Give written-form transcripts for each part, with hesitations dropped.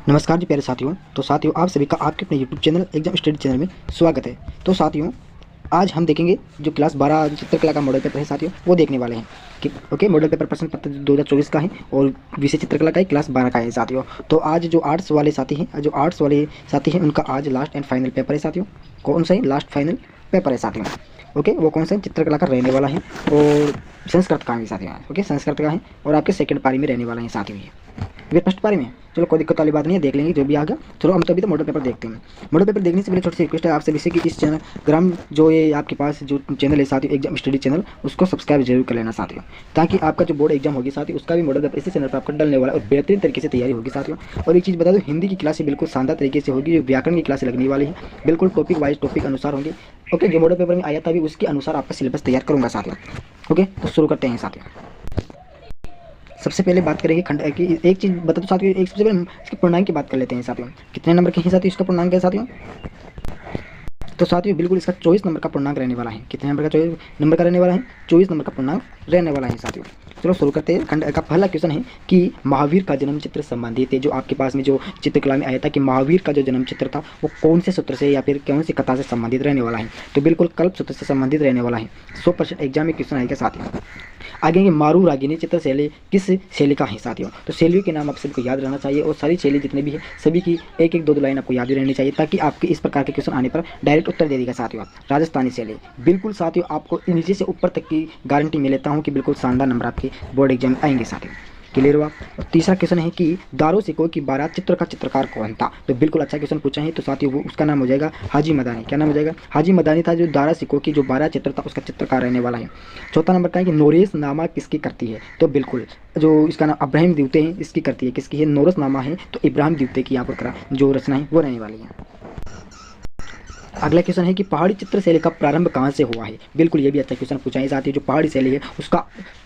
नमस्कार जी प्यारे साथियों। तो साथियों, आप सभी का आपके अपने YouTube channel exam study channel में स्वागत है। तो साथियों, आज हम देखेंगे जो क्लास 12 चित्रकला का मॉडल पेपर है साथियों, वो देखने वाले हैं कि ओके। मॉडल पेपर प्रश्न पत्र 2024 का है और विषय चित्रकला का है, क्लास 12 का है साथियों। तो आज जो आर्ट्स वाले साथी हैं उनका आज लास्ट एंड फाइनल पेपर है साथियों। कौन सा है? लास्ट फाइनल पेपर है साथियों। ओके, वो कौन सा है? चित्रकला का रहने वाला है और संस्कृत का है साथियों। ओके, संस्कृत का है और आपके सेकंड पारी में रहने वाला है साथियों। ये फर्स्ट पारी में चलो कोई दिक्कत वाली बात नहीं है, देख लेंगे जो भी आ गया। चलो हम तो अभी तो मॉडल पेपर देखते हैं। मॉडल पेपर देखने से पहले छोटी सी रिक्वेस्ट है आप सभी से कि इस चैनल ग्राम जो ये आपके पास जो चैनल है साथियों, एग्जाम स्टडी चैनल, उसको सब्सक्राइब जरूर कर लेना साथियों, ताकि आपका जो बोर्ड एग्जाम होगी साथियों, उसका भी मॉडल पेपर इसी चैनल पर आपका डलने वाला है और बेहतरीन तरीके से तैयारी होगी साथियों। और एक चीज़ बता दो, हिंदी की क्लासें बिल्कुल शानदार तरीके से होगी। जो व्याकरण की क्लासें लगने वाली है बिल्कुल टॉपिक वाइज टॉपिक अनुसार होंगे। ओके, जो मॉडल पेपर में आया था अभी उसके अनुसार आपका सिलेबस तैयार करूँगा साथियों। ओके, तो शुरू करते हैं साथियों। सबसे पहले बात करेंगे खंड की। एक चीज़ बता दो साथियों, एक सबसे पहले इसके पूर्णांक की बात कर लेते हैं साथियों। कितने नंबर के हैं साथियों इसका पूर्णांक है साथियों? तो साथियों बिल्कुल इसका 24 नंबर का पूर्णांक रहने वाला है। कितने नंबर का? 24 नंबर का रहने वाला है। 24 नंबर का पूर्णांक रहने वाला है साथियों। चलो शुरू करते हैं। खंड का पहला क्वेश्चन है कि महावीर का जन्म चित्र संबंधित है। जो आपके पास में जो चित्रकला में आया था कि महावीर का जो जन्म चित्र था वो कौन से सूत्र से या फिर कौन सी कथा से संबंधित रहने वाला है? तो बिल्कुल कल्प सूत्र से संबंधित रहने वाला है। 100% एग्जाम में क्वेश्चन आएगा साथियों। आगे ये मारू रागिनी चित्र शैली किस शैली का है साथियों? तो शैलियों के नाम आप सभी को याद रहना चाहिए और सारी शैली जितने भी है सभी की एक एक दो लाइन आपको याद रहनी चाहिए, ताकि आपके इस प्रकार के क्वेश्चन आने पर डायरेक्ट उत्तर दे देगा साथियों। राजस्थानी शैली बिल्कुल साथियों, आपको नीचे से ऊपर तक की गारंटी मैं लेता हूँ कि बिल्कुल शानदार नंबर आपके बोर्ड एग्जाम में आएंगे साथियों। क्लियर हुआ? और तीसरा क्वेश्चन है कि दारो सिकों की 12 चित्र का चित्रकार कौन था? तो बिल्कुल अच्छा क्वेश्चन पूछा है। तो साथियों वो उसका नाम हो जाएगा हाजी मदानी। क्या नाम हो जाएगा? हाजी मदानी था जो दारा सिकों की जो 12 चित्र था उसका चित्रकार रहने वाला है। चौथा नंबर का है कि नोरेस नामा किसकी करती है? तो बिल्कुल जो इसका नाम अब्राहिम द्वितीय है, इसकी करती है। किसकी है? नोरस नामा है तो इब्राहिम द्वितीय की यहाँ पर जो रचना है वो रहने वाली है। अगला क्वेश्चन है कि पहाड़ी चित्र शैली का प्रारंभ कहाँ से हुआ है? बिल्कुल ये भी अच्छा क्वेश्चन पूछा है साथियों। जो पहाड़ी शैली है उसका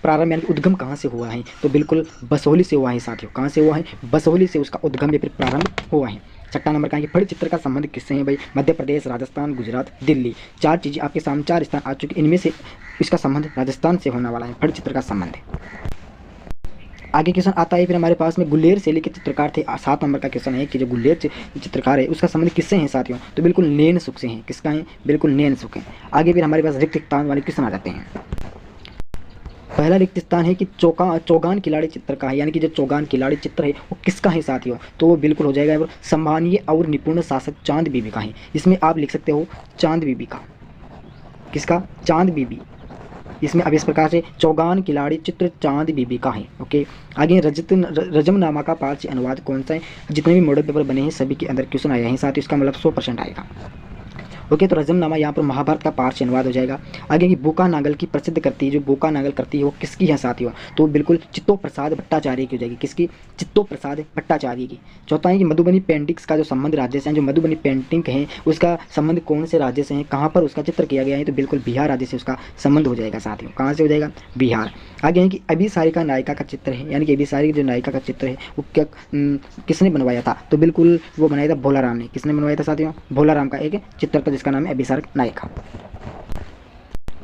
प्रारंभ यानी उद्गम कहाँ से हुआ है? तो बिल्कुल बसोहली से हुआ है साथियों। कहाँ से हुआ है? बसोहली से उसका उद्गम या फिर प्रारंभ हुआ है। छठा नंबर का है कि फड़ चित्र का संबंध किससे है भाई? मध्य प्रदेश, राजस्थान, गुजरात, दिल्ली। चार चीज़ें आपके सामने, चार स्थान आ चुके, इनमें से इसका संबंध राजस्थान से होने वाला है। फड़ चित्र का संबंध आगे क्वेश्चन आता है फिर हमारे पास में गुलेर शैली के चित्रकार थे। 7 नंबर का क्वेश्चन है कि जो गुलेर चित्रकार है उसका संबंध किससे है साथियों? तो बिल्कुल नैन सुख से है। किसका है? बिल्कुल नैन सुख है। आगे फिर हमारे पास रिक्त स्थान वाले क्वेश्चन आ जाते हैं। पहला रिक्त स्थान है कि चौगान खिलाड़ी चित्र का है, यानी कि जो चौगान खिलाड़ी चित्र है वो किसका है साथियों? तो वो बिल्कुल हो जाएगा सम्मानीय और निपुण शासक चांद बीबी का है। इसमें आप लिख सकते हो चांद बीबी का। किसका? चांद बीबी। इसमें अब इस प्रकार से चौगान खिलाड़ी चित्र चांद बीबी का है। ओके, आगे रजमनामा का पारसी अनुवाद कौन सा है? जितने भी मॉडल पेपर बने हैं सभी के अंदर क्वेश्चन आया है साथ ही, इसका मतलब 100% आएगा। ओके, तो रजमनामा यहाँ पर महाभारत का पारसी अनुवाद हो जाएगा। आगे की बोका नागल की प्रसिद्ध करती है, जो बोका नागल करती है वो किसकी है साथियों? तो बिल्कुल चित्तो प्रसाद भट्टाचार्य की हो जाएगी। किसकी? चित्तो प्रसाद भट्टाचार्य की। चौथा है कि मधुबनी पेंटिंग्स का जो संबंध राज्य से है, जो मधुबनी पेंटिंग है उसका संबंध कौन से राज्य से है, कहाँ पर उसका चित्र किया गया है? तो बिल्कुल बिहार राज्य से उसका संबंध हो जाएगा साथियों। कहाँ से हो जाएगा? बिहार। आगे है कि अभिसारिका नायिका का चित्र है, यानी कि अभिसारी जो नायिका का चित्र है वो क्या किसने बनवाया था? तो बिल्कुल वो बनाया था भोलाराम ने। किसने बनवाया था साथियों? भोलाराम का एक चित्र था जिसका नाम है अभिसारिक नायिका।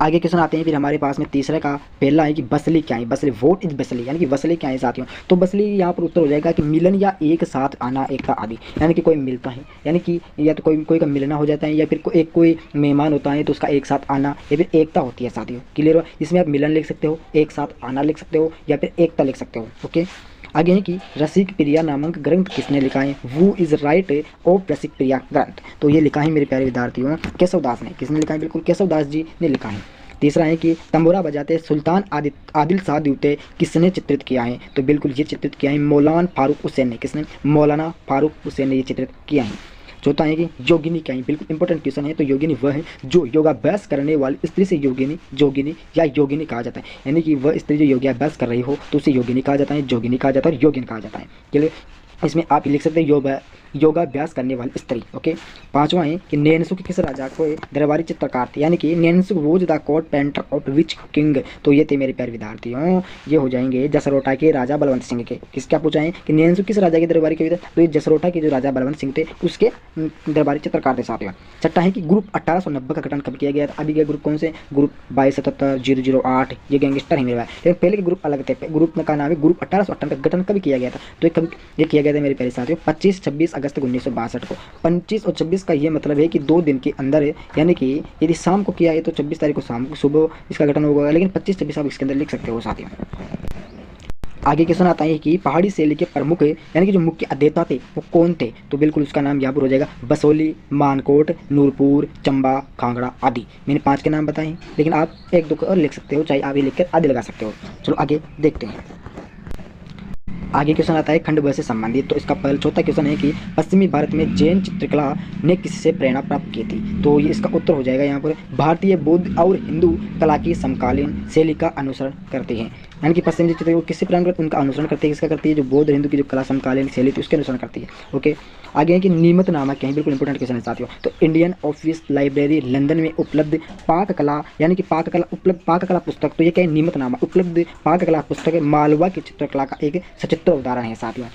आगे क्वेश्चन आते हैं फिर हमारे पास में तीसरे का। पहला है कि बसली क्या है? बसली, व्हाट इज बसली, यानी कि बसली क्या है साथियों? तो बसली यहाँ पर उत्तर हो जाएगा कि मिलन या एक साथ आना, एकता आदि। यानी कि कोई मिलता है, यानी कि या तो कोई का मिलना हो जाता है या फिर कोई मेहमान होता है तो उसका एक साथ आना या फिर एकता होती है साथियों। क्लियर हो? इसमें आप मिलन लिख सकते हो, एक साथ आना लिख सकते हो या फिर एकता लिख सकते हो। ओके, आगे है कि रसिक प्रिया नामक ग्रंथ किसने लिखा है? वू इज राइट ऑफ रसिक प्रिया ग्रंथ। तो ये लिखा है मेरे प्यारे विद्यार्थियों केशवदास ने। किसने लिखा है? बिल्कुल केशवदास जी ने लिखा है। तीसरा है कि तंबूरा बजाते सुल्तान आदिल शाह द्वितीय किसने चित्रित किया है? तो बिल्कुल ये चित्रित किया है मौलाना फारूक हुसैन ने। किसने? मौलाना फारूक हुसैन ने ये चित्रित किया है। चौथा है कि योगिनी क्या है? बिल्कुल इंपॉर्टेंट क्वेश्चन है। तो योगिनी वह है जो योगाभ्यास करने वाली स्त्री से जोगिनी या योगिनी कहा जाता है, यानी कि वह स्त्री जो योगाभ्यास कर रही हो तो उसे योगिनी कहा जाता है, जोगिनी कहा जाता है और योगिन कहा जाता है। चलिए इसमें आप लिख सकते हैं योगाभ्यास करने वाली स्त्री। ओके, पांचवा है कि नैनसुख किस राजा को दरबारी चित्रकार थे? यानी कि Nainsukh was the court painter of which king? तो ये थे मेरे प्यारे विद्यार्थियों, ये हो जाएंगे जसरोटा के राजा बलवंत सिंह के। किसका पूछा है कि नैनसुख किस राजा के दरबारी कवि थे? तो ये जसरोटा के जो राजा बलवंत सिंह थे उसके दरबारी चित्रकार थे साथियों। छठा है कि ग्रुप 1890 का गठन कब किया गया था? अभी के ग्रुप कौन से? ग्रुप 2277 ये गैंगस्टर है मेरे भाई, लेकिन पहले के ग्रुप अलग थे। ग्रुप का नाम है ग्रुप 1858 का गठन कभी किया गया था? तो ये किया गए थे मेरे प्यारे साथियों 25-26 अगस्त 1962 को। 25 और 26 का ये मतलब है कि 2 दिन के अंदर है, यानी कि यदि शाम को किया है तो 26 तारीख को शाम को सुबह इसका गठन होगा, लेकिन 25-26 आप इसके अंदर लिख सकते हो साथियों। आगे क्वेश्चन आता है कि पहाड़ी शैली के प्रमुख यानी कि जो मुख्य अध्येता थे वो कौन थे, तो बिल्कुल उसका नाम यहाँ पर हो जाएगा बसोली, मानकोट, नूरपुर, चंबा, कांगड़ा आदि। मैंने 5 के नाम बताए, लेकिन आप 1-2 और लिख सकते हो, चाहे आप ये लिखकर आदि लगा सकते हो। चलो आगे देखते हैं। आगे क्वेश्चन आता है खंडग्रह से संबंधित, तो इसका पहला चौथा क्वेश्चन है कि पश्चिमी भारत में जैन चित्रकला ने किससे प्रेरणा प्राप्त की थी, तो ये इसका उत्तर हो जाएगा यहाँ पर भारतीय बौद्ध और हिंदू कला की समकालीन शैली का अनुसरण करते हैं। यानी कि पश्चिमी चित्र किससे प्रेरणा करते, उनका अनुसरण करती है, किसका करती है, जो बौद्ध हिंदू की जो कला समकालीन शैली थी उसके अनुसरण करती है। ओके, आगे है कि नियमितनामा क्या है, बिल्कुल इंपॉर्टेंट क्वेश्चन है साथियों। तो इंडियन ऑफिस लाइब्रेरी लंदन में उपलब्ध पाककला यानी कि पाककला पुस्तक, तो ये क्या है, नियमितनामा उपलब्ध पाककला पुस्तक है, मालवा की चित्रकला का एक सचित्र उदाहरण है साथियों।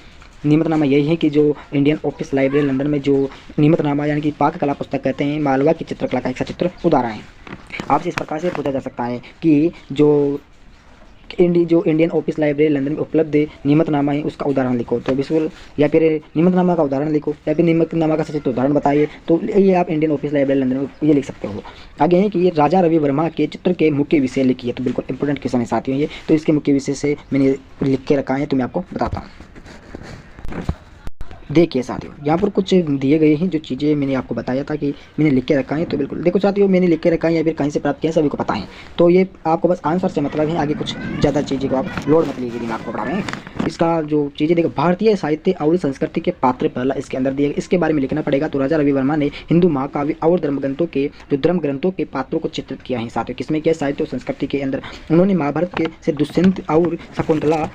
नियमितनामा यही है कि जो इंडियन ऑफिस लाइब्रेरी लंदन में जो नियमितनामा यानी कि पाककला पुस्तक कहते हैं, मालवा की चित्रकला का एक सचित्र उदाहरण है। आपसे इस प्रकार से पूछा जा सकता है कि जो इंडियन ऑफिस लाइब्रेरी लंदन में उपलब्ध नियमितनामा है उसका उदाहरण लिखो, तो बिल्कुल या फिर नियमितनामा का उदाहरण लिखो या फिर नियमितनामा का सचित्र उदाहरण बताइए, तो ये आप इंडियन ऑफिस लाइब्रेरी लंदन में ये लिख सकते हो। आगे है कि ये राजा रवि वर्मा के चित्र के मुख्य विषय लिखिए, तो बिल्कुल इंपॉर्टेंट क्वेश्चन है साथियों ये, तो इसके मुख्य विषय से मैंने लिख के रखा है, तो मैं आपको बताता हूँ। देखिए साथियों, यहाँ पर कुछ दिए गए हैं जो चीज़ें मैंने आपको बताया था कि मैंने लिख के रखा है, तो बिल्कुल देखो साथियों, मैंने लिख के रखा है या फिर कहीं से प्राप्त किया सभी को पता है, तो ये आपको बस आंसर से मतलब है, आगे कुछ ज़्यादा चीज़ें को आप लोड मत लीजिए दिमाग को पढ़ा रहे हैं। इसका जो चीज़ें देखो, भारतीय साहित्य और संस्कृति के पात्र पहला इसके अंदर दिए, इसके बारे में लिखना पड़ेगा। तो राजा रवि वर्मा ने हिंदू महाकाव्य और धर्म ग्रंथों के पात्रों को चित्रित किया है साथियों। किसमें किया, साहित्य और संस्कृति के अंदर। उन्होंने महाभारत के से दुष्यंत और शकुंतला,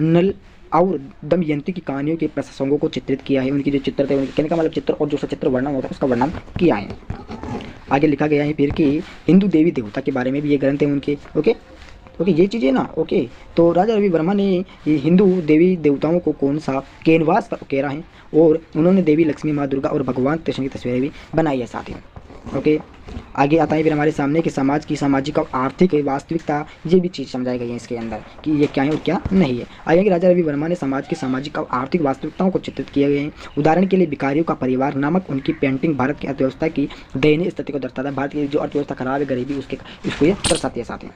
नल और दमयंती की कहानियों के प्रसंगों को चित्रित किया है। उनकी जो चित्र थे, उनके कहने का मतलब चित्र और जो सचित्र वर्णन होता है उसका वर्णन किया है। आगे लिखा गया है फिर कि हिंदू देवी देवता के बारे में भी ये ग्रंथ है उनके। ओके, ये चीज़ें ना। ओके, तो राजा रवि वर्मा ने हिंदू देवी देवताओं को कौन सा कैनवास पर उकेरा है, और उन्होंने देवी लक्ष्मी, माँ दुर्गा और भगवान कृष्ण की तस्वीरें भी बनाई है साथियों। ओके, आगे आता है फिर हमारे सामने कि समाज की सामाजिक और आर्थिक वास्तविकता, ये भी चीज़ समझाई गई है इसके अंदर कि ये क्या है और क्या नहीं है। आगे कि राजा रवि वर्मा ने समाज की सामाजिक और आर्थिक वास्तविकताओं को चित्रित किए गए हैं। उदाहरण के लिए भिखारियों का परिवार नामक उनकी पेंटिंग भारत की अर्थव्यवस्था की दयनीय स्थिति को दर्शाता है। भारत की जो अर्थव्यवस्था खराब है, गरीबी, उसको ये दर्शाती है साथियों।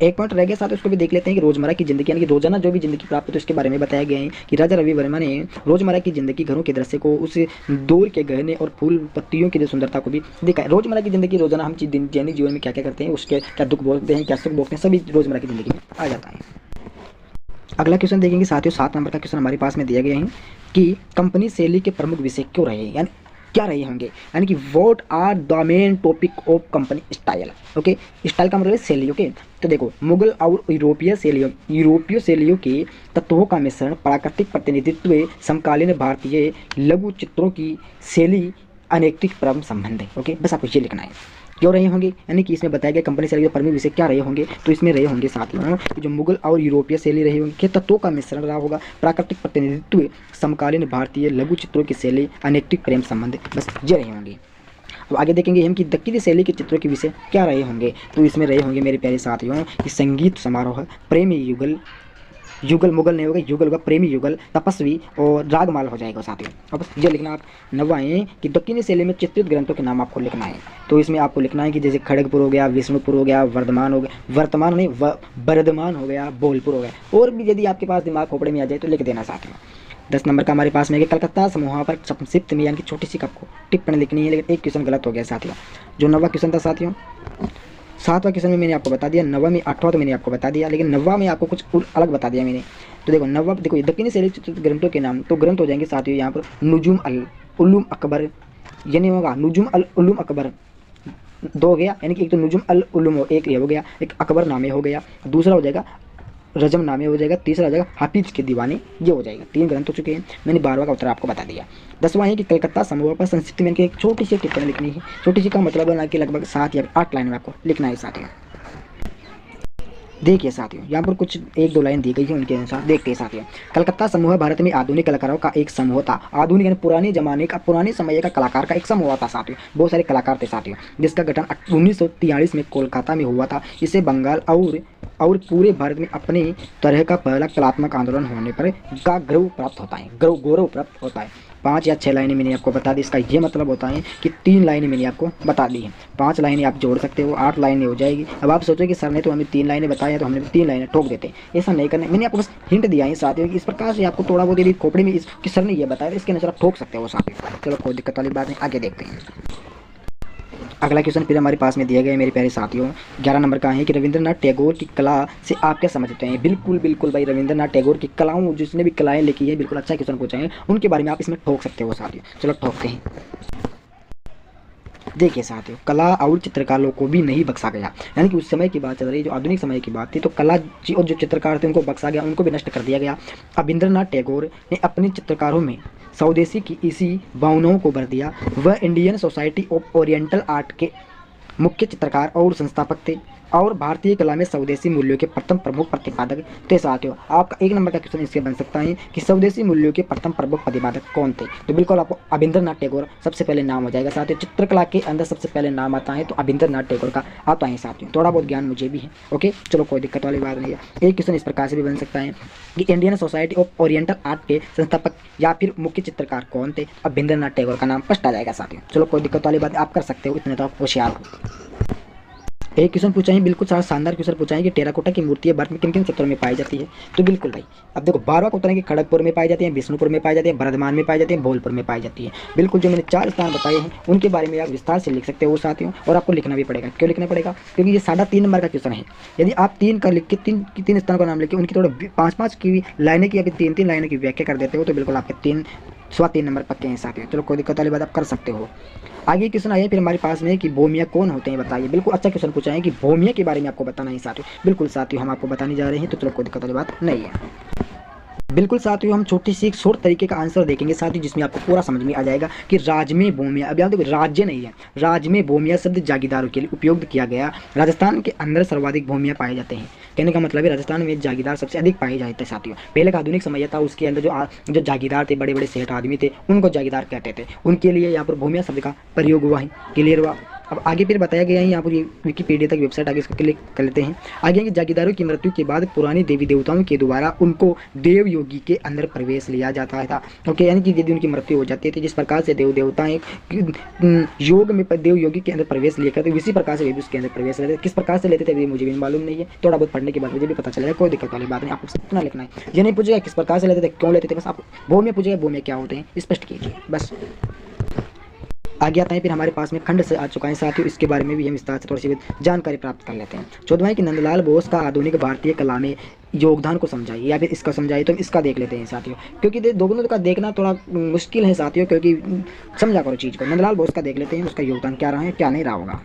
एक पॉइंट रह गया साथ, उसको भी देख लेते हैं कि रोजमर्रा की जिंदगी यानी कि रोजाना जो भी जिंदगी प्राप्त है उसके बारे में बताया गया है कि राजा रवि वर्मा ने रोजमर्रा की जिंदगी, घरों के दृश्य को, उस दौर के गहने और फूल पत्तियों की जो सुंदरता को भी देखा है। रोजमर्रा की जिंदगी, रोजाना हम दैनिक जीवन में क्या क्या करते हैं, उसके क्या दुख भोगते हैं, क्या सुख भोगते हैं, सभी रोजमर्रा की जिंदगी में आ जाता है। अगला क्वेश्चन देखेंगे साथियों, 7 नंबर का क्वेश्चन हमारे पास में दिया गया है कि कंपनी शैली के प्रमुख विषय क्यों रहे, यानी क्या रहे होंगे, यानी कि what are the main topic of company style. Okay, style का मतलब है शैली। ओके, तो देखो, मुगल और यूरोपीय शैलियों के तत्वों का मिश्रण, प्राकृतिक प्रतिनिधित्व, समकालीन भारतीय लघु चित्रों की शैली, अनैतिक परम संबंध है। ओके, बस आपको ये लिखना है क्यों रहे होंगे, यानी कि इसमें बताया गया कंपनी शैली के प्रमुख विषय क्या रहे होंगे, तो इसमें रहे होंगे साथियों जो मुगल और यूरोपीय शैली रही होंगी के तत्वों का मिश्रण रहा होगा, प्राकृतिक प्रतिनिधित्व, समकालीन भारतीय लघु चित्रों की शैली, अनैतिक प्रेम संबंध, बस ये रहे होंगे। अब आगे देखेंगे हम कि दक्षिणी शैली के चित्रों के विषय क्या रहे होंगे, तो इसमें रहे होंगे मेरे प्यारे साथियों कि संगीत समारोह, प्रेमी युगल मुगल नहीं होगा, युगल होगा, प्रेमी युगल, तपस्वी और रागमाला हो जाएगा साथियों। अब बस ये लिखना आप। 9वां है कि दक्षिणी शैली में चित्रित ग्रंथों के नाम आपको लिखना है, तो इसमें आपको लिखना है कि जैसे खड़गपुर हो गया, विष्णुपुर हो गया, वर्धमान हो गया, बोलपुर हो गया, और भी यदि आपके पास दिमाग खोपड़े में आ जाए तो लिख देना साथियों। 10 नंबर का हमारे पास में कलकत्ता समूह पर संक्षिप्त में यानी कि छोटी सी आपको टिप्पणी लिखनी है, लेकिन एक क्वेश्चन गलत हो गया साथियों। जो 9वां क्वेश्चन था साथियों, 7वां क्वेश्चन में मैंने आपको बता दिया, 9वां में 8वां तो मैंने आपको बता दिया, लेकिन 9वां में आपको कुछ अलग बता दिया मैंने। तो देखो 9वां, देखो दक्षिणी शैली चित्रित ग्रंथों के नाम, तो ग्रंथ हो जाएंगे साथियों यहाँ पर नुजुम अल उलूम अकबर, ये नहीं होगा, नुजुम अल उलूम अकबर 2 हो गया, यानी कि एक तो नुजुम अल उलूम एक ये हो गया, एक अकबर नामे हो गया, दूसरा हो जाएगा रजम नामे हो जाएगा, तीसरा हो जाएगा हाफिज के दीवाने, ये हो जाएगा। 3 ग्रंथ हो चुके हैं, मैंने 12वां का उत्तर आपको बता दिया। 10वां है कि कलकत्ता समूह पर संक्षिप्त में एक छोटी सी टिप्पणी लिखनी है, छोटी सी का मतलब है ना कि लगभग 7 या 8 लाइन में आपको लिखना है साथियों। देखिए साथियों, यहाँ पर कुछ एक दो लाइन दी गई है, उनके अनुसार देखते हैं साथियों। कलकत्ता समूह भारत में आधुनिक कलाकारों का एक समूह था। आधुनिक यानी पुराने जमाने का, पुराने समय का कलाकार का एक समूह था साथियों। बहुत सारे कलाकार थे साथियों, जिसका गठन 1943 में कोलकाता में हुआ था। इसे बंगाल और पूरे भारत में अपने तरह का पहला कलात्मक आंदोलन होने पर का गौरव प्राप्त होता है, गौरव प्राप्त होता है। 5 या 6 लाइनें मैंने आपको बता दी। इसका ये मतलब होता है कि 3 लाइनें मैंने आपको बता दी हैं। 5 लाइनें आप जोड़ सकते हो, 8 लाइनें हो जाएगी। अब आप सोचो कि सर ने तो हमें 3 लाइनें बताई हैं, तो हमने 3 लाइनें ठोक देते हैं। ऐसा नहीं करना, मैंने आपको बस हिंट दिया है साथियों कि इस प्रकार से आपको थोड़ा बहुत यदि खोपड़ी में कि सर ने ये बताया, इसके अनुसार आप ठोक सकते हो साथियों। चलो कोई दिक्कत वाली बात नहीं, आगे देखते हैं। अगला क्वेश्चन फिर हमारे पास में दिया गया है मेरे प्यारे साथियों, 11 नंबर का है कि रविंद्रनाथ टैगोर की कला से आप क्या समझते हैं। बिल्कुल बिल्कुल भाई, रविंद्रनाथ टैगोर की कलाओं, जिसने भी कलाएं लिखी है, बिल्कुल अच्छा क्वेश्चन पूछा है, उनके बारे में आप इसमें ठोक सकते हो साथियों। चलो ठोकते हैं। देखिए साथियों, कला और चित्रकारों को भी नहीं बख्शा गया। यानी कि उस समय की बात चल रही है, जो आधुनिक समय की बात थी, तो कला और जो चित्रकार थे उनको बख्शा गया, उनको भी नष्ट कर दिया गया। रविंद्रनाथ टैगोर ने अपने चित्रकारों में स्वदेशी की इसी भावनाओं को भर दिया। वह Indian society of oriental art के मुख्य चित्रकार और संस्थापक थे और भारतीय कला में स्वदेशी मूल्यों के प्रथम प्रमुख प्रतिपादक थे साथियों। आपका 1 नंबर का क्वेश्चन इससे बन सकता है कि स्वदेशी मूल्यों के प्रथम प्रमुख प्रतिपादक कौन थे। तो बिल्कुल आपको रविंद्रनाथ टैगोर सबसे पहले नाम हो जाएगा साथियों। चित्रकला के अंदर सबसे पहले नाम आता है तो रविंद्रनाथ टैगोर का आता है साथियों। थोड़ा बहुत ज्ञान मुझे भी है, ओके। चलो कोई दिक्कत वाली बात नहीं है। एक क्वेश्चन इस प्रकार से भी बन सकता है कि Indian society of oriental art के संस्थापक या फिर मुख्य चित्रकार कौन थे। रविंद्रनाथ टैगोर का नाम फर्स्ट आ जाएगा साथियों। चलो कोई दिक्कत वाली बात, आप कर सकते हो, इतने तो आप होशियार हो। एक क्वेश्चन पूछा है, बिल्कुल सारा शानदार क्वेश्चन पूछा है कि टेराकोटा की मूर्तियां भारत में किन किन क्षेत्रों में पाई जाती है। तो बिल्कुल भाई, अब देखो 12 को उतरेंगे, खड़गपुर में पाई जाती है, विष्णुपुर में पाई जाती है, बर्धमान में पाई जाती है, भोलपुर में पाई जाती है। बिल्कुल जो मैंने 4 स्थान बताए हैं उनके बारे में आप विस्तार से लिख सकते हो साथियों। और आपको लिखना भी पड़ेगा। क्यों लिखना पड़ेगा? क्योंकि ये 3.5 नंबर का क्वेश्चन है। यदि आप 3 का लिख के 3 स्थानों का नाम लिख के उनकी थोड़ा 5-5 की लाइनें की या फिर 3-3 लाइनों की व्याख्या कर देते हो तो बिल्कुल आपके 3 नंबर पक्के हैं साथियों। चलो कोई दिक्कत वाली बात, आप कर सकते हो। आगे क्वेश्चन आया फिर हमारे पास में कि भूमिया कौन होते हैं बताइए। बिल्कुल अच्छा क्वेश्चन पूछा है कि भूमिया के बारे में आपको बताना है साथियों। बिल्कुल साथियों, हम आपको बताने जा रहे हैं, तो चलो कोई दिक्कत वाली बात नहीं है। बिल्कुल साथियों, हम छोटी सी एक शॉर्ट तरीके का आंसर देखेंगे साथियों, जिसमें आपको पूरा समझ में आ जाएगा कि राज्य भूमिया, अब यहाँ देखो राज्य नहीं है, राज्य भूमिया शब्द जागीरदारों के लिए उपयोग किया गया। राजस्थान के अंदर सर्वाधिक भूमिया पाए जाते हैं। कहने का मतलब है राजस्थान में जागीरदार सबसे अधिक पाए जाते हैं साथियों। पहले का आधुनिक समय था, उसके अंदर जो जागीरदार थे, बड़े बड़े सेठ आदमी थे, उनको जागीरदार कहते थे। उनके लिए यहाँ पर भूमिया शब्द का प्रयोग हुआ है। क्लियर हुआ? अब आगे फिर बताया गया है, यहाँ पर विकिपीडिया तक वेबसाइट आगे इसको क्लिक कर लेते हैं। आगे कि जागीरदारों की मृत्यु के बाद पुराने देवी देवताओं के द्वारा उनको देव योगी के अंदर प्रवेश लिया जाता था। ओके, यानी कि यदि उनकी मृत्यु हो जाती थी, जिस प्रकार से देव देवता योग में देव योगी के अंदर प्रवेश लिया करते, इसी प्रकार से वे भी उसके अंदर प्रवेश लेते। किस प्रकार से लेते थे अभी मुझे भी मालूम नहीं है, थोड़ा बहुत पढ़ने के बाद मुझे भी पता चलेगा। कोई दिक्कत वाली बात नहीं, आपको इतना लिखना है। ये नहीं पूछेगा किस प्रकार से लेते थे, क्यों लेते थे, बस आप भूमिया पूछेगा, भूमिया क्या होते हैं स्पष्ट कीजिए बस। आगे आता है फिर हमारे पास में खंड से आ चुका है साथियों, इसके बारे में भी हम विस्तार से थोड़ी सी जानकारी प्राप्त कर लेते हैं। 14वां कि नंदलाल बोस का आधुनिक भारतीय कला में योगदान को समझाइए या फिर इसका समझाइए। तो हम इसका देख लेते हैं साथियों, क्योंकि दोनों का देखना थोड़ा मुश्किल है साथियों, क्योंकि समझा करो चीज़ को। नंदलाल बोस का देख लेते हैं, उसका योगदान क्या रहा है, क्या नहीं रहा होगा।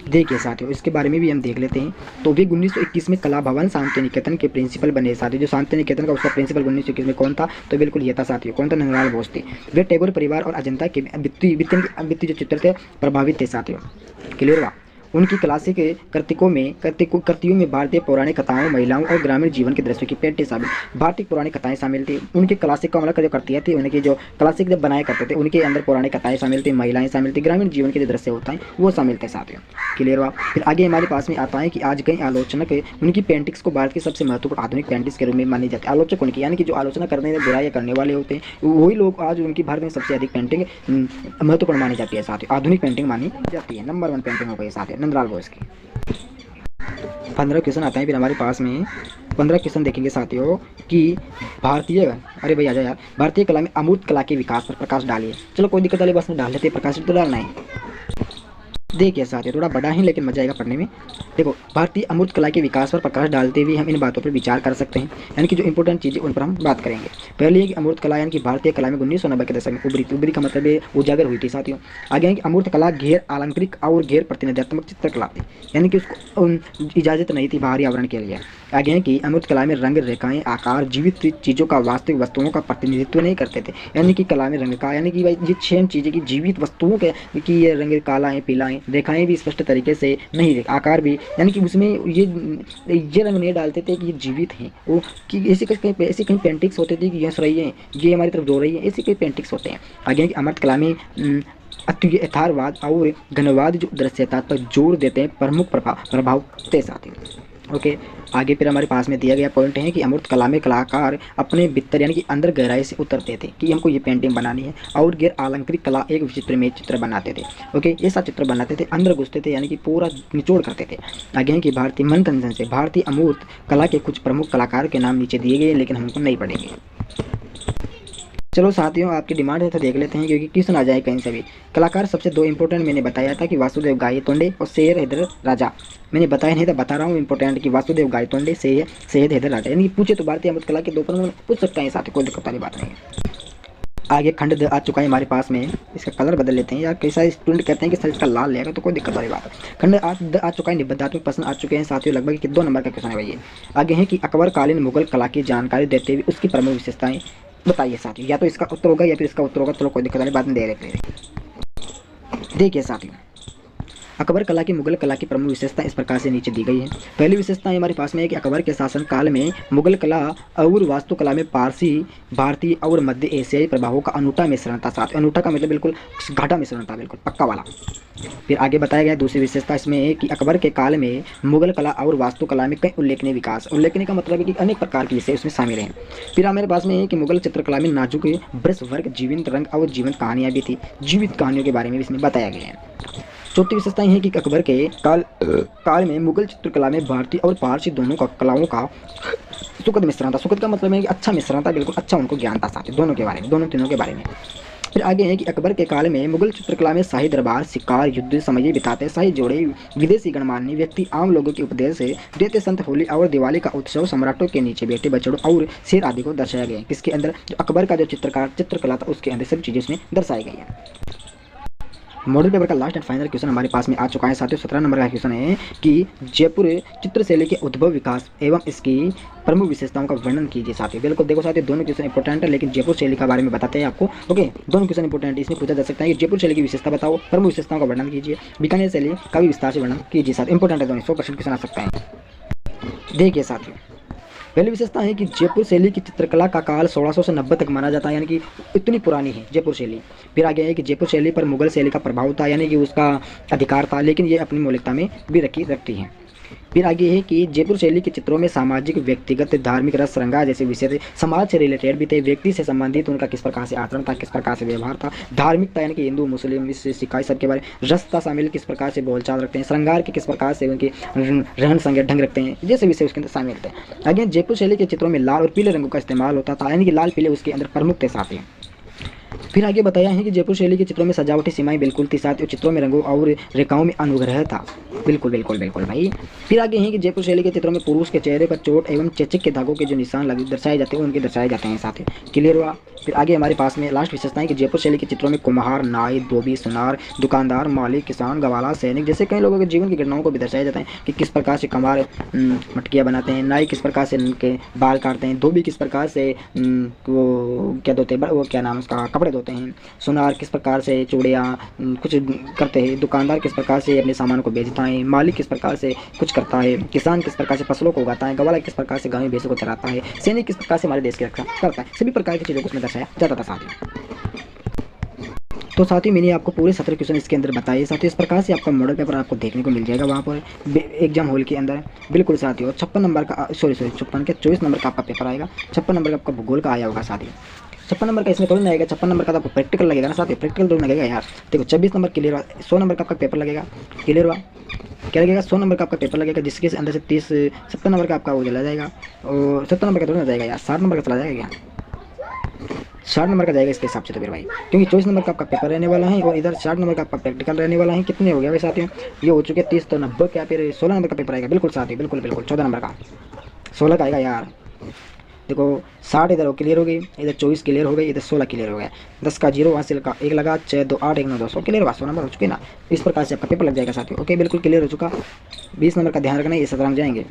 देखिए साथियों, इसके बारे में भी हम देख लेते हैं। तो वे 1921 में कला भवन शांति निकेतन के प्रिंसिपल बने साथियों। जो शांति निकेतन का उसका प्रिंसिपल 1921 में कौन था, तो बिल्कुल ये था साथियों। कौन था? नंदलाल बोस थे। वे टैगोर परिवार और अजंता के वित्तीय जो चित्र थे प्रभावित थे साथियों। क्लियर हुआ? उनकी क्लासिक कृतियों में भारतीय पौराणिक कथाओं, महिलाओं और ग्रामीण जीवन के दृश्यों की पेंटिंग शामिल, भारतीय पौराणिक कथाएं शामिल थी। उनकी क्लासिक का मतलब जो करती थी, उनकी जो क्लासिक जब बनाया करते थे उनके अंदर पौराणिक कथाएं शामिल थी, महिलाएं शामिल थी, ग्रामीण जीवन के जो दृश्य होता है वो शामिल थे साथियों। क्लियर हुआ? फिर आगे हमारे पास में आता है कि आज कई आलोचक उनकी पेंटिंग्स को भारत की सबसे महत्वपूर्ण आधुनिक पेंटिंग्स के रूप में मानी जाती है। आलोचक उनकी, यानी कि जो आलोचना करने में बुराई करने वाले होते हैं, वही लोग आज उनकी भारत में सबसे अधिक पेंटिंग महत्वपूर्ण मानी जाती है साथियों। आधुनिक पेंटिंग मानी जाती है, नंबर 1 पेंटिंग हो गई साथियों नंदलाल बोस की। 15 क्वेश्चन आता है फिर हमारे पास में। 15 क्वेश्चन देखेंगे साथियों कि भारतीय, अरे भाई आजा यार, भारतीय कला में अमूर्त कला के विकास पर प्रकाश डालिए। चलो कोई दिक्कत वाली बस में डाल लेते हैं, प्रकाश तो डालना है। देखिए साथियों, थोड़ा बड़ा ही लेकिन मजा आएगा पढ़ने में। देखो, भारतीय अमूर्त कला के विकास पर प्रकाश डालते हुए हम इन बातों पर विचार कर सकते हैं, यानी कि जो इंपॉर्टेंट चीज़ें उन पर हम बात करेंगे। पहले है कि अमूर्त कला, यानी कि भारतीय कला में 1990 के दशक में उभरी का मतलब है उजागर हुई थी साथियों। आगे है कि अमूर्त कला गैर आलंकारिक और गैर प्रतिनिधात्मक चित्रकला थी, यानी कि उसको इजाज़त नहीं थी बाहरी आवरण के लिए। आगे है कि अमूर्त कला में रंग, रेखाएं, आकार जीवित चीज़ों का वास्तविक वस्तुओं का प्रतिनिधित्व नहीं करते थे। यानी कि कला में रंग का, यानी कि भाई ये 6 चीज़ें की जीवित वस्तुओं के कि ये रंग काला है, पीला है, हैं, रेखाएं भी स्पष्ट तरीके से नहीं, आकार भी, यानी कि उसमें ये रंग नहीं डालते थे कि ये जीवित हैं, वो कि ऐसी कहीं पेंटिंग्स होते थे कि ये हंस रही है, ये हमारी तरफ रो रही है, ऐसे कई पेंटिंग्स होते हैं। आगे कि अमृत कला में यथार्थवाद और घनवाद जो दृश्यता पर जोर देते हैं प्रमुख प्रभाव के साथ ही। ओके, आगे फिर हमारे पास में दिया गया पॉइंट है कि अमूर्त कला में कलाकार अपने भीतर यानी कि अंदर गहराई से उतरते थे कि हमको ये पेंटिंग बनानी है, और गैर अलंकृत कला एक विचित्र में चित्र बनाते थे। ओके, ऐसा चित्र बनाते थे, अंदर घुसते थे, यानी कि पूरा निचोड़ करते थे। आगे है कि भारतीय मनोरंजन से भारतीय अमूर्त कला के कुछ प्रमुख कलाकार के नाम नीचे दिए गए, लेकिन हमको नहीं पढ़ेंगे। चलो साथियों, आपकी डिमांड है तो देख लेते हैं, क्योंकि क्वेश्चन आ जाए कहीं से भी। कलाकार सबसे दो इंपॉर्टेंट मैंने बताया था कि वासुदेव गायतोंडे और सैयद हैदर राजा। मैंने बताया नहीं था, बता रहा हूँ इंपॉर्टेंट कि वासुदेव गायतोंडे सैयद हैदर राजा, यानी कि पूछे तो भारतीय अमृत कला के दो प्रमुख पूछ सकते हैं साथी, कोई दिक्कत वाली बात नहीं है। आगे खंड आ चुका है हमारे पास में, इसका कलर बदल लेते हैं यार, कई सारे स्टूडेंट कहते हैं कि सर इसका लाल लेगा, तो कोई दिक्कत वाली बात है। खंड आ चुका है, निबद्धात्मक प्रश्न आ चुके हैं साथियों, लगभग 2 नंबर का क्वेश्चन है भाई। आगे है कि अकबर कालीन मुगल कला की जानकारी देते हुए उसकी प्रमुख विशेषताएं बताइए साथियों, या तो इसका उत्तर होगा या फिर इसका उत्तर होगा, चलो कोई दिक्कत वाली बात नहीं, दे रहे हैं। देखिए साथियों, अकबर कला की मुगल कला की प्रमुख विशेषता इस प्रकार से नीचे दी गई है। पहली विशेषता हमारे पास में है कि अकबर के शासन काल में मुगल कला और वास्तुकला में पारसी, भारतीय और मध्य एशियाई प्रभावों का अनूठा मिश्रण था। साथ अनूठा का मतलब बिल्कुल घाटा मिश्रण था, बिल्कुल पक्का वाला। फिर आगे बताया गया दूसरी विशेषता इसमें है कि अकबर के काल में मुगल कला और वास्तुकला में कई उल्लेखनीय विकास, उल्लेखनीय का मतलब है कि अनेक प्रकार के विषय उसमें शामिल हैं। फिर हमारे पास में है कि मुगल चित्रकला में नाजुक ब्रश वर्क, जीवंत रंग और जीवंत कहानियाँ भी थी, जीवित कहानियों के बारे में इसमें बताया गया है। चौथी विशेषता है कि अकबर के काल में मुगल चित्रकला में भारतीय और पारसी दोनों का कलाओं का सुखद मिश्रण था। सुखद का मतलब है कि अच्छा मिश्रण था, बिल्कुल अच्छा उनको ज्ञान था साथ दोनों के बारे में, दोनों तीनों के बारे में। फिर आगे है कि अकबर के काल में मुगल चित्रकला में शाही दरबार, शिकार, युद्ध, समय बिताते शाही जोड़े, विदेशी गणमान्य व्यक्ति, आम लोगों के उपदेश देते संत, होली और दिवाली का उत्सव, सम्राटों के नीचे बैठे बछड़ों और शेर आदि को दर्शाया गया है। किसके अंदर? जो अकबर का जो चित्रकला था उसके अंदर सब चीज़ें इसमें दर्शाई गई है। मॉडल पेपर का लास्ट एंड फाइनल क्वेश्चन हमारे पास में आ चुका है साथियों। 17 नंबर का क्वेश्चन है कि जयपुर चित्रशैली के उद्भव, विकास एवं इसकी प्रमुख विशेषताओं का वर्णन कीजिए साथियों। बिल्कुल देखो साथियों, दोनों क्वेश्चन इंपॉर्टेंट है, लेकिन जयपुर शैली के बारे में बताते हैं आपको। ओके, दोनों क्वेश्चन इंपॉर्टेंट है, इसमें पूछा जा सकता है कि जयपुर शैली की विशेषता बताओ, प्रमुख विशेषताओं का वर्णन कीजिए, बीकानेर शैली का भी विस्तार से वर्णन कीजिए साथियों। इंपॉर्टेंट है दोनों, 100% क्वेश्चन आ सकता है। देखिए साथियों, पहली विशेषता है कि जयपुर शैली की चित्रकला का काल 1600 से 90 तक माना जाता है, यानी कि इतनी पुरानी है जयपुर शैली। फिर आगे है कि जयपुर शैली पर मुगल शैली का प्रभाव था, यानी कि उसका अधिकार था, लेकिन ये अपनी मौलिकता में भी रखती है। फिर आगे है कि जयपुर शैली के चित्रों में सामाजिक, व्यक्तिगत, धार्मिक, रस, श्रृंगार जैसे विषय थे, समाज से रिलेटेड भी थे, व्यक्ति से संबंधित उनका किस प्रकार से आचरण था, किस प्रकार से व्यवहार था, धार्मिकता यानी कि हिंदू, मुस्लिम, सिखाई सबके बारे, रस था शामिल, किस प्रकार से बोलचाल रखते हैं, श्रृंगार के किस प्रकार से उनके रहन सहन ढंग रखते हैं, जैसे विषय उसके अंदर शामिल थे। आगे जयपुर शैली के चित्रों में लाल और पीले रंगों का इस्तेमाल होता था, यानी कि लाल पीले उसके अंदर प्रमुख थे साथ ही। फिर आगे बताया है कि जयपुर शैली के चित्रों में सजावटी सीमाएं बिल्कुल थी, साथ ही चित्रों में रंगों और रेखाओं में अनुग्रह था। बिल्कुल बिल्कुल बिल्कुल भाई। फिर आगे है कि जयपुर शैली के चित्रों में पुरुष के चेहरे पर चोट एवं चेचक के धागों के जो निशान लगे दर्शाए जाते हैं उनके दर्शाए जाते हैं साथ ही। क्लियर हुआ? फिर आगे हमारे पास में लास्ट विशेषता है कि जयपुर शैली के चित्रों में कुम्हार, नाई, धोबी, सुनार, दुकानदार, मालिक, किसान, गवाला, सैनिक जैसे कई लोगों के जीवन की घटनाओं को भी दर्शाया जाता है कि किस प्रकार से कुम्हार मटकियाँ बनाते हैं, नाई किस प्रकार से उनके बाल काटते हैं, धोबी किस प्रकार से वो क्या धोते हैं, वो क्या नाम उसका, कपड़े धोते हैं, सुनार किस प्रकार से चूड़ियाँ कुछ करते हैं, दुकानदार किस प्रकार से अपने सामान को बेचता है, मालिक किस प्रकार से कुछ करता है, किसान किस प्रकार से फसलों को उगाता है, गवाला किस प्रकार से गायों भैंसों को चराता है, सैनिक किस प्रकार से हमारे देश की रक्षा करता है। सभी प्रकार की चीज़ों को उसमें दर्शाया जाता था साथियों। तो साथियों मैंने आपको पूरे 17 क्वेश्चन इसके अंदर बताए साथियों। इस प्रकार से आपका मॉडल पेपर आपको देखने को मिल जाएगा वहाँ पर एग्जाम हॉल के अंदर। बिल्कुल साथियों 56 नंबर का 24 नंबर का आपका पेपर आएगा। 56 नंबर का आपका भूगोल का आया होगा साथियों। 56 नंबर का इसमें थोड़ी ना आएगा, 56 नंबर का तो आपको प्रैक्टिकल लगेगा ना साथियों, प्रैक्टिकल थोड़ी लगेगा यार। देखो 26 नंबर क्लियर हुआ, 100 नंबर का आपका पेपर लगेगा। क्लियर हुआ? क्या लगेगा? 100 नंबर का आपका पेपर लगेगा, जिसके अंदर से 70 नंबर का आपका वो चला जाएगा, और 70 नंबर का थोड़ा ना जाएगा यार, 60 नंबर का चला जाएगा क्या? 60 नंबर का जाएगा इसके हिसाब से तो फिर भाई, क्योंकि 24 नंबर का आपका पेपर रहने वाला है और इधर 60 नंबर का आपका प्रैक्टिकल रहने वाला है। कितने हो गया भाई साथियों? ये हो चुके 30 तो 90 क्या, फिर 16 नंबर का पेपर आएगा। बिल्कुल साथियों, बिल्कुल बिल्कुल 14 नंबर का 16 का आएगा यार। देखो 60 इधर क्लियर हो गई, इधर 24 क्लियर हो गई, इधर 16 क्लियर हो गया, 10 का 0 हासिल का 1 लगा, 6 2 8 1 9 200 क्लियर हुआ। 100 नंबर हो चुके ना, इस प्रकार से आपका पेपर लग जाएगा साथियों। ओके बिल्कुल क्लियर हो चुका। 20 नंबर का ध्यान रखना, ये 17 में जाएंगे।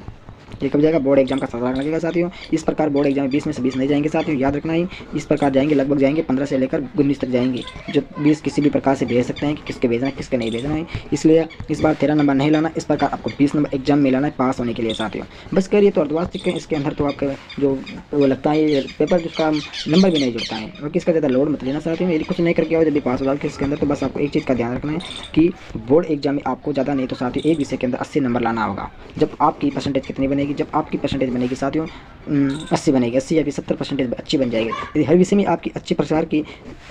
ये कब जाएगा, बोर्ड एग्जाम का 7 लाख लगेगा साथियों। इस प्रकार बोर्ड एग्जाम 20 में से 20 नहीं जाएंगे साथियों, याद रखना ही। इस प्रकार जाएंगे, लगभग जाएंगे 15 से लेकर 19 तक जाएंगे, जो 20 किसी भी प्रकार से भेज सकते हैं कि किसके भेजना है किसके नहीं भेजना है। इसलिए इस बार 13 नंबर नहीं लाना, इस प्रकार आपको 20 नंबर एग्जाम में लाना है पास होने के लिए साथियों। बस करिए तो अर्धवार्षिक इसके अंदर तो आपका जो वो लगता है पेपर जिसका नंबर भी नहीं जुड़ता है, क्योंकि इसका ज़्यादा लोड मत लेना साथियों। यदि कुछ नहीं करके आओ जब भी पास हो जाओगे इसके अंदर, तो बस आपको एक चीज़ का ध्यान रखना है कि बोर्ड एग्जाम में आपको ज़्यादा नहीं तो साथियों एक विषय के अंदर 80 नंबर लाना होगा। जब आपकी परसेंटेज कितनी बनेगी, जब आपकी परसेंटेज बनेगी साथियों 80 बनेगी, 80 या फिर 70 परसेंटेज अच्छी बन जाएगी। यदि हर विषय में आपकी अच्छी प्रकार की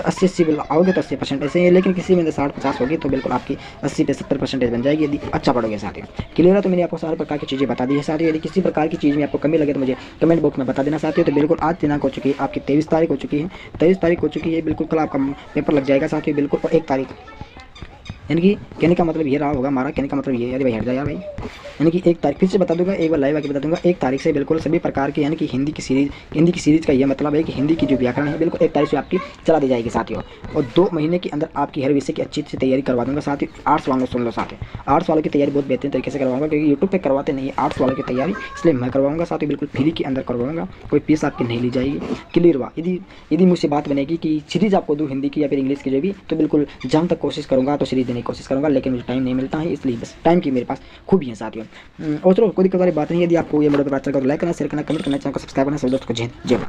80 आओगे तो 80 परसेंटेज है, लेकिन किसी में 60-50 होगी तो बिल्कुल आपकी 80 से 70 परसेंटेज बन जाएगी यदि अच्छा पढ़ोगे साथियों। क्लियर है? तो मैंने आपको सारे प्रकार की चीज़ें बता दी है साथियों। यदि किसी प्रकार की चीज़ में आपको कमी लगे तो मुझे कमेंट बॉक्स में बता देना साथियों। तो बिल्कुल आज दिनांक हो चुकी है आपकी 23 तारीख हो चुकी है, 23 तारीख हो चुकी है, बिल्कुल कल आपका पेपर लग जाएगा साथियों बिल्कुल। और 1 तारीख यानी कि कहने का मतलब ये रहा होगा हमारा, कहने का मतलब ये है, अरे भाई हट जा यार भाई, यानी कि 1 तारीख फिर से बता दूंगा, एक बार लाइव आके बता दूंगा, 1 तारीख से बिल्कुल सभी प्रकार की यानी कि हिंदी की सीरीज़ का ये मतलब है कि हिंदी की जो व्याकरण है बिल्कुल 1 तारीख से आपकी चला दी जाएगी साथियों। और 2 महीने के अंदर आपकी हर विषय की अच्छी से तैयारी करवा दूंगा साथियों। आर्ट्स वालों सुन लो साथियों, आर्ट्स वालों की तैयारी बहुत बेहतरीन तरीके से करवाऊंगा, क्योंकि यूट्यूब पर करवाते नहीं है आर्ट्स वालों की तैयारी, इसलिए मैं करवाऊंगा साथियों, बिल्कुल फ्री के अंदर करवाऊंगा, कोई फीस आपकी नहीं ली जाएगी। क्लियर हुआ? यदि मुझसे बात बनेगी कि सीरीज़ आपको दूँ हिंदी की या फिर इंग्लिश की जो भी, तो बिल्कुल जहाँ तक कोशिश करूँगा तो सीरीज़ देने की कोशिश करूँगा, लेकिन मुझे टाइम नहीं मिलता है, इसलिए बस टाइम की मेरे पास खूबी है साथियों। और चलो कोई दिक्कत वाली बात नहीं है। यदि आपको ये वीडियो अच्छा लगा तो लाइक करना, शेयर करना, कमेंट करना, चैनल को सब्सक्राइब करना। सब दोस्तों को जय हिंद, जय भारत।